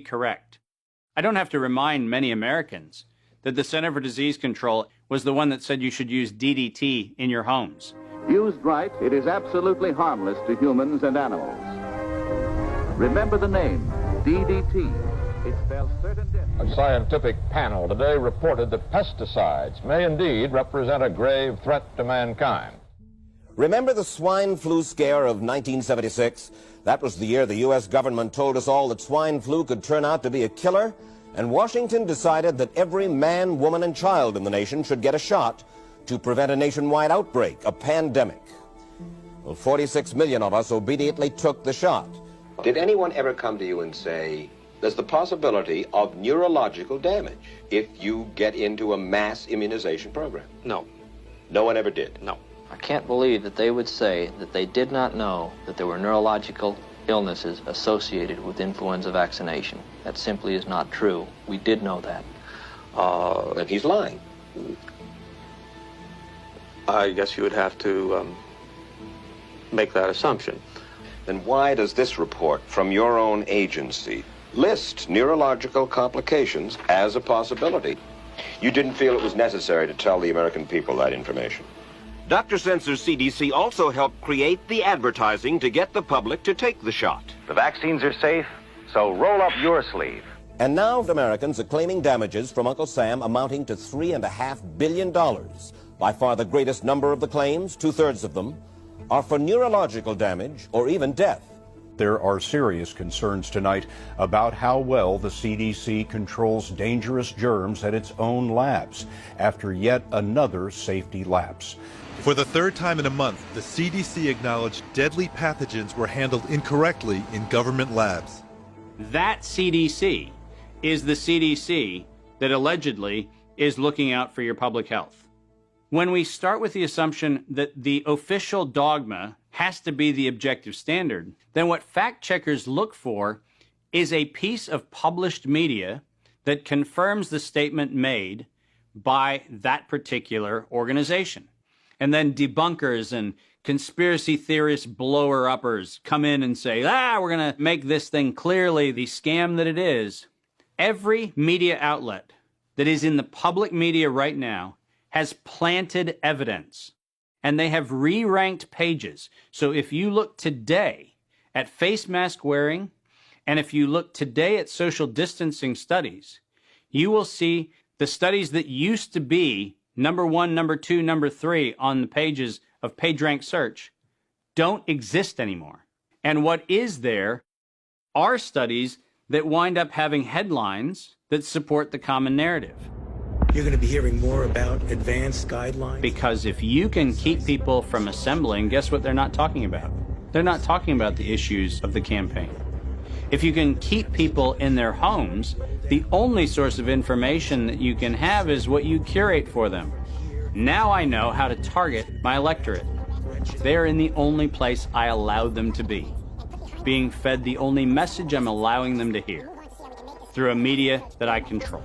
correct. I don't have to remind many Americans that the Center for Disease Control was the one that said you should use DDT in your homes. Used right, it is absolutely harmless to humans and animals. Remember the name, DDT. It spells certain death. A scientific panel today reported that pesticides may indeed represent a grave threat to mankind. Remember the swine flu scare of 1976? That was the year the U.S. government told us all that swine flu could turn out to be a killer, and Washington decided that every man, woman, and child in the nation should get a shot to prevent a nationwide outbreak, a pandemic. Well, 46 million of us obediently took the shot. Did anyone ever come to you and say, there's the possibility of neurological damage if you get into a mass immunization program? No. No one ever did? No. I can't believe that they would say that they did not know that there were neurological illnesses associated with influenza vaccination. That simply is not true. We did know that. And he's lying. I guess you would have to make that assumption. Then why does this report from your own agency list neurological complications as a possibility? You didn't feel it was necessary to tell the American people that information. Dr. Sensor's CDC also helped create the advertising to get the public to take the shot. The vaccines are safe, so roll up your sleeve. And now Americans are claiming damages from Uncle Sam amounting to $3.5 billion. By far the greatest number of the claims, 2/3 of them, are for neurological damage or even death. There are serious concerns tonight about how well the CDC controls dangerous germs at its own labs after yet another safety lapse. For the third time in a month, the CDC acknowledged deadly pathogens were handled incorrectly in government labs. That CDC is the CDC that allegedly is looking out for your public health. When we start with the assumption that the official dogma has to be the objective standard, then what fact checkers look for is a piece of published media that confirms the statement made by that particular organization. And then debunkers and conspiracy theorist blower-uppers come in and say, we're going to make this thing clearly the scam that it is. Every media outlet that is in the public media right now has planted evidence, and they have re-ranked pages. So if you look today at face mask wearing, and if you look today at social distancing studies, you will see the studies that used to be number 1, number 2, number 3 on the pages of PageRank search don't exist anymore. And what is there are studies that wind up having headlines that support the common narrative. You're going to be hearing more about advanced guidelines. Because if you can keep people from assembling, guess what they're not talking about? They're not talking about the issues of the campaign. If you can keep people in their homes, the only source of information that you can have is what you curate for them. Now I know how to target my electorate. They're in the only place I allow them to be, being fed the only message I'm allowing them to hear, through a media that I control.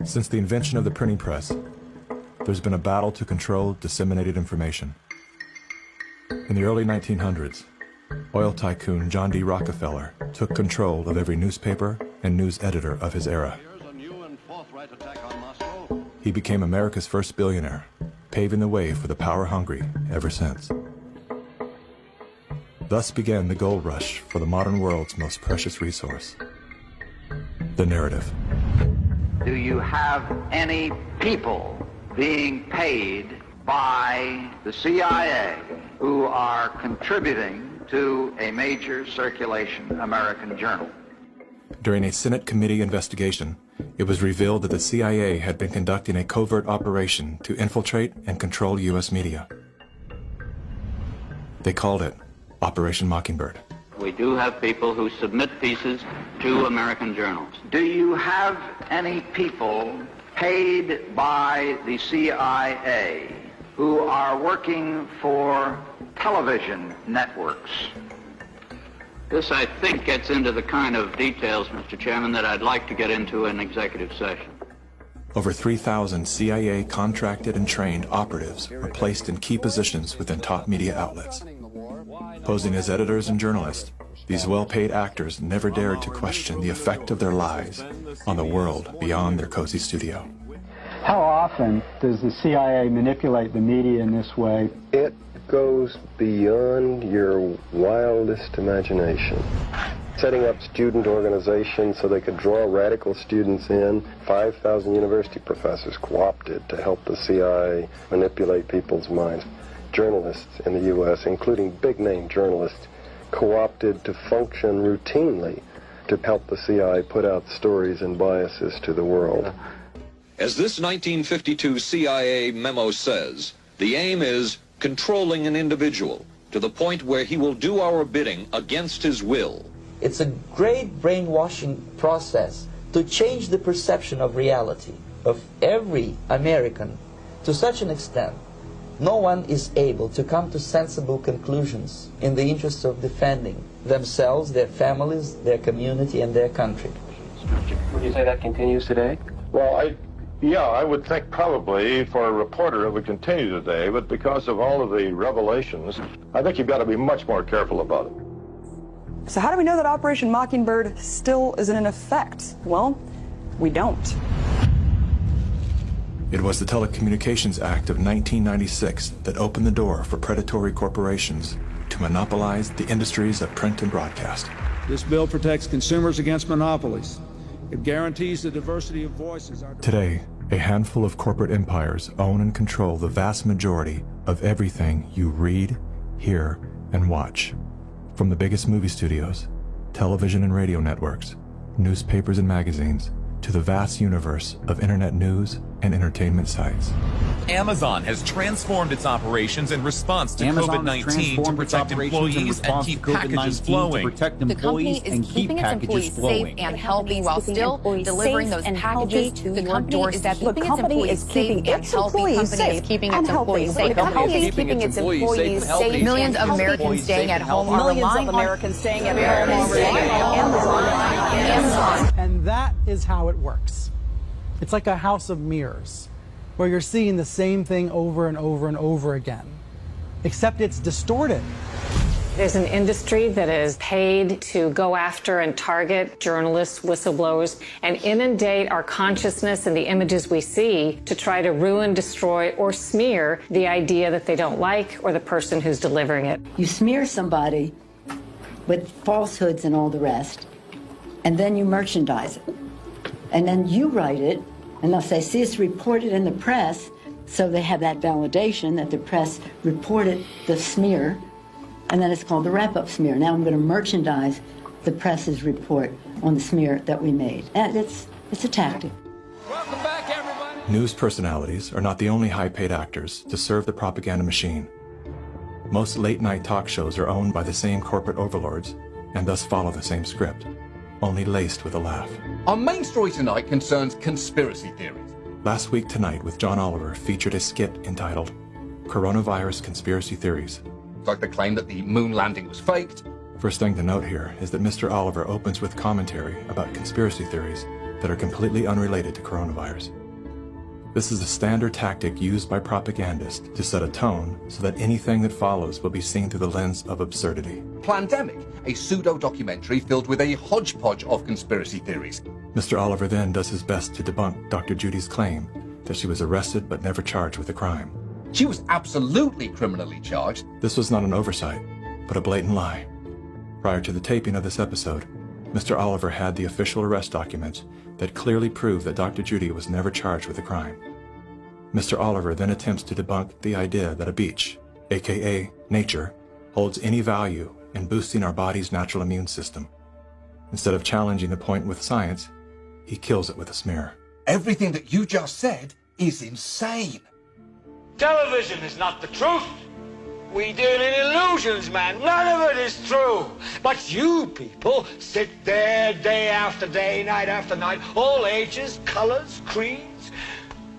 Since the invention of the printing press, there's been a battle to control disseminated information. In the early 1900s, oil tycoon John D. Rockefeller took control of every newspaper and news editor of his era. He became America's first billionaire, paving the way for the power-hungry ever since. Thus began the gold rush for the modern world's most precious resource, the narrative. Do you have any people being paid by the CIA who are contributing to a major circulation American journal? During a Senate committee investigation, it was revealed that the CIA had been conducting a covert operation to infiltrate and control U.S. media. They called it Operation Mockingbird. We do have people who submit pieces to American journals. Do you have any people paid by the CIA who are working for television networks? This, I think, gets into the kind of details, Mr. Chairman, that I'd like to get into in executive session. Over 3,000 CIA contracted and trained operatives were placed in key positions within top media outlets. Posing as editors and journalists, these well-paid actors never dared to question the effect of their lives on the world beyond their cozy studio. How often does the CIA manipulate the media in this way? It goes beyond your wildest imagination. Setting up student organizations so they could draw radical students in. 5,000 university professors co-opted to help the CIA manipulate people's minds. Journalists in the U.S., including big-name journalists, co-opted to function routinely to help the CIA put out stories and biases to the world. As this 1952 CIA memo says, the aim is controlling an individual to the point where he will do our bidding against his will. It's a great brainwashing process to change the perception of reality of every American to such an extent no one is able to come to sensible conclusions in the interest of defending themselves, their families, their community, and their country. Would you say that continues today? Well, I would think probably for a reporter it would continue today, but because of all of the revelations, I think you've got to be much more careful about it. So how do we know that Operation Mockingbird still isn't in effect? Well, we don't. It was the Telecommunications Act of 1996 that opened the door for predatory corporations to monopolize the industries of print and broadcast. This bill protects consumers against monopolies. It guarantees the diversity of voices. Today, a handful of corporate empires own and control the vast majority of everything you read, hear, and watch. From the biggest movie studios, television and radio networks, newspapers and magazines, to the vast universe of internet news and entertainment sites. Amazon has transformed its operations in response to COVID-19 to protect employees and keep packages flowing. The company is keeping its employees safe and healthy while still delivering those packages to your doorstep. The company is keeping its employees safe. The company is keeping its employees safe. Millions of Americans staying at home are relying on Americans staying at Amazon. And that is how it works. It's like a house of mirrors, where you're seeing the same thing over and over and over again, except it's distorted. There's an industry that is paid to go after and target journalists, whistleblowers, and inundate our consciousness and the images we see to try to ruin, destroy, or smear the idea that they don't like or the person who's delivering it. You smear somebody with falsehoods and all the rest, and then you merchandise it. And then you write it, and they'll say, see, it's reported in the press, so they have that validation that the press reported the smear, and then it's called the wrap-up smear. Now I'm going to merchandise the press's report on the smear that we made. And it's a tactic. Welcome back, everybody. News personalities are not the only high-paid actors to serve the propaganda machine. Most late-night talk shows are owned by the same corporate overlords, and thus follow the same script, only laced with a laugh. Our main story tonight concerns conspiracy theories. Last Week Tonight with John Oliver featured a skit entitled Coronavirus Conspiracy Theories. Like the claim that the moon landing was faked. First thing to note here is that Mr. Oliver opens with commentary about conspiracy theories that are completely unrelated to coronavirus. This is a standard tactic used by propagandists to set a tone so that anything that follows will be seen through the lens of absurdity. Plandemic, a pseudo-documentary filled with a hodgepodge of conspiracy theories. Mr. Oliver then does his best to debunk Dr. Judy's claim that she was arrested but never charged with a crime. She was absolutely criminally charged. This was not an oversight, but a blatant lie. Prior to the taping of this episode, Mr. Oliver had the official arrest documents that clearly prove that Dr. Judy was never charged with a crime. Mr. Oliver then attempts to debunk the idea that a beach, aka nature, holds any value in boosting our body's natural immune system. Instead of challenging the point with science, he kills it with a smear. Everything that you just said is insane. Television is not the truth. We deal in illusions, man. None of it is true. But you people sit there day after day, night after night, all ages, colors, creeds.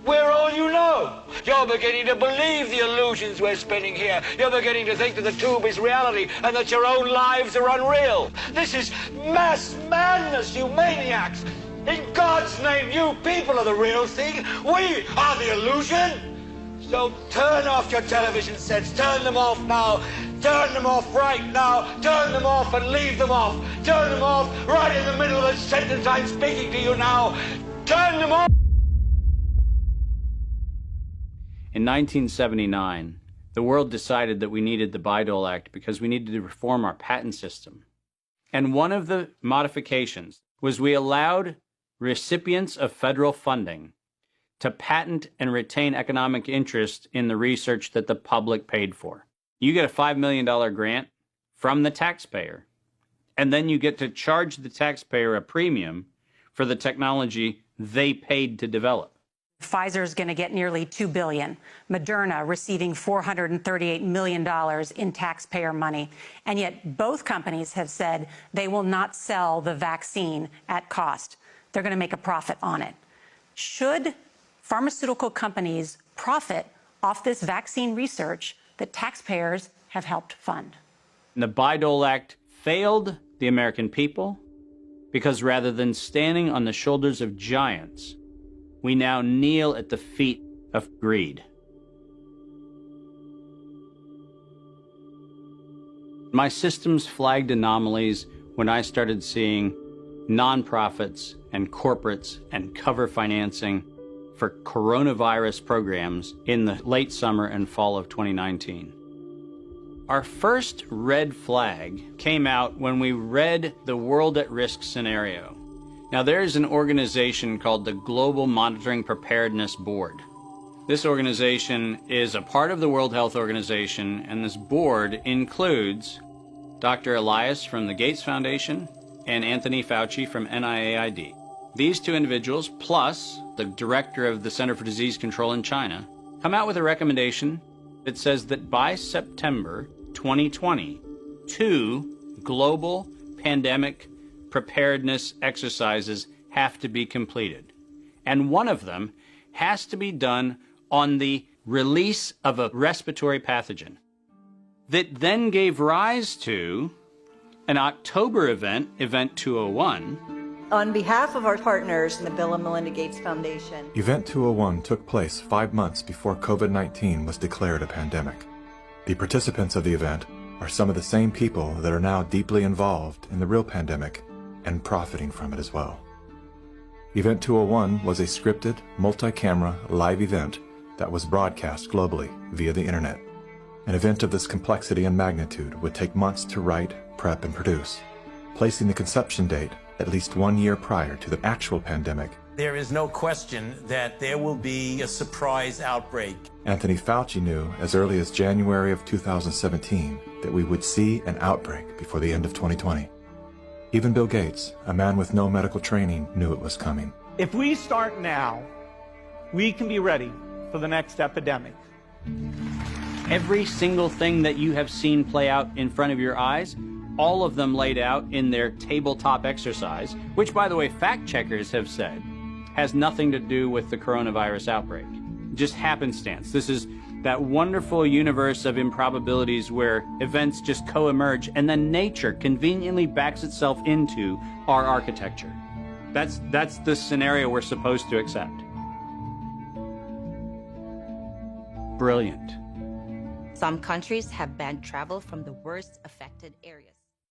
We're all you know. You're beginning to believe the illusions we're spinning here. You're beginning to think that the tube is reality and that your own lives are unreal. This is mass madness, you maniacs. In God's name, you people are the real thing. We are the illusion. So turn off your television sets. Turn them off now. Turn them off right now. Turn them off and leave them off. Turn them off right in the middle of the sentence I'm speaking to you now. Turn them off. In 1979, the world decided that we needed the Bayh-Dole Act because we needed to reform our patent system. And one of the modifications was we allowed recipients of federal funding to patent and retain economic interest in the research that the public paid for. You get a $5 million grant from the taxpayer, and then you get to charge the taxpayer a premium for the technology they paid to develop. Pfizer is going to get nearly $2 billion. Moderna receiving $438 million in taxpayer money. And yet both companies have said they will not sell the vaccine at cost. They're going to make a profit on it. Should pharmaceutical companies profit off this vaccine research that taxpayers have helped fund? The Bayh-Dole Act failed the American people because rather than standing on the shoulders of giants, we now kneel at the feet of greed. My systems flagged anomalies when I started seeing nonprofits and corporates and cover financing for coronavirus programs in the late summer and fall of 2019. Our first red flag came out when we read the World at Risk scenario. Now, there's an organization called the Global Monitoring Preparedness Board. This organization is a part of the World Health Organization, and this board includes Dr. Elias from the Gates Foundation and Anthony Fauci from NIAID. These two individuals, plus the director of the Center for Disease Control in China, come out with a recommendation that says that by September 2020, 2 global pandemic preparedness exercises have to be completed. And one of them has to be done on the release of a respiratory pathogen. That then gave rise to an October event, Event 201. On behalf of our partners in the Bill and Melinda Gates Foundation. Event 201 took place 5 months before COVID-19 was declared a pandemic. The participants of the event are some of the same people that are now deeply involved in the real pandemic and profiting from it as well. Event 201 was a scripted, multi-camera, live event that was broadcast globally via the internet. An event of this complexity and magnitude would take months to write, prep, and produce, placing the conception date at least 1 year prior to the actual pandemic. There is no question that there will be a surprise outbreak. Anthony Fauci knew as early as January of 2017 that we would see an outbreak before the end of 2020. Even Bill Gates, a man with no medical training, knew it was coming. If we start now, we can be ready for the next epidemic. Every single thing that you have seen play out in front of your eyes, all of them laid out in their tabletop exercise, which, by the way, fact checkers have said has nothing to do with the coronavirus outbreak. Just happenstance. This is that wonderful universe of improbabilities where events just co-emerge and then nature conveniently backs itself into our architecture. That's the scenario we're supposed to accept. Brilliant. Some countries have banned travel from the worst affected areas.